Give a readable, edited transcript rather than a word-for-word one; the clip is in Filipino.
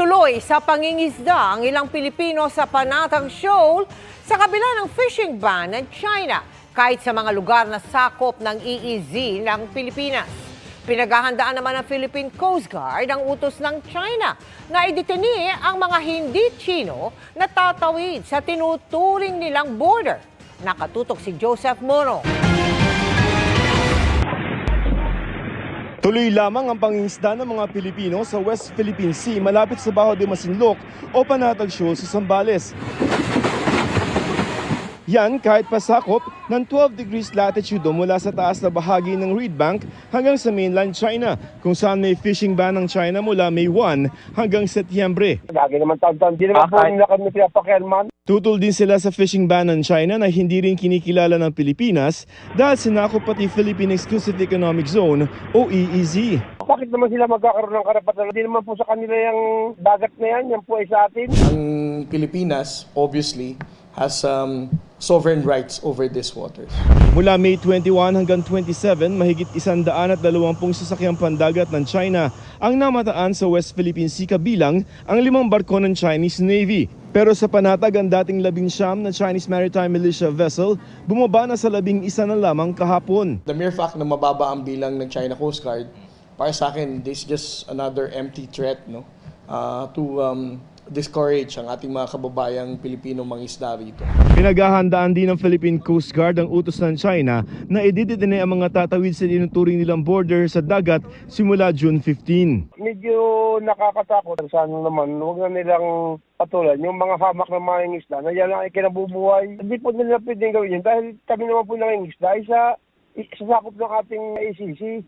Tuloy sa pangingisda ang ilang Pilipino sa Panatag Shoal sa kabila ng fishing ban ng China kahit sa mga lugar na sakop ng EEZ ng Pilipinas. Pinaghahandaan naman ng Philippine Coast Guard ang utos ng China na idetini ang mga hindi Chino na tatawid sa tinuturing nilang border. Nakatutok si Joseph Moro. Tuloy lamang ang pangingisda ng mga Pilipino sa West Philippine Sea malapit sa Bajo de Masinloc o Panatag Shoal sa Zambales. Yan kahit pasakop ng 12 degrees latitude mula sa taas na bahagi ng Reed Bank hanggang sa mainland China, kung saan may fishing ban ng China mula May 1 hanggang Setyembre. Lagi naman taon-taon, hindi naman po nila kami pinapakirman. Tutol din sila sa fishing ban ng China na hindi rin kinikilala ng Pilipinas dahil sinakop pati Philippine Exclusive Economic Zone o EEZ. Bakit naman sila magkakaroon ng karapatan? Hindi naman po sa kanila yung dagat na yan po ay sa atin. Ang Pilipinas, obviously, has sovereign rights over these waters. Mula May 21 hanggang 27, mahigit 120 sasakyang pandagat ng China ang namataan sa West Philippine Sea kabilang ang 5 barko ng Chinese Navy. Pero sa panatag ang dating 19 na Chinese Maritime Militia vessel, bumaba na sa 11 na lamang kahapon. The mere fact na mababa ang bilang ng China Coast Guard, para sa akin, this is just another empty threat to discourage ang ating mga kababayang Pilipino mangisda rito. Pinaghahandaan din ng Philippine Coast Guard ang utos ng China na ididetine ang mga tatawid sa tinuturing nilang border sa dagat simula June 15. Medyo nakakatakot. Sana naman, huwag na nilang patulan yung mga hamak ng mga isda na yan ang ikinabubuhay. Hindi po nila pwedeng gawin yun dahil kami naman po ng isda ay sa sakop ng ating ACC.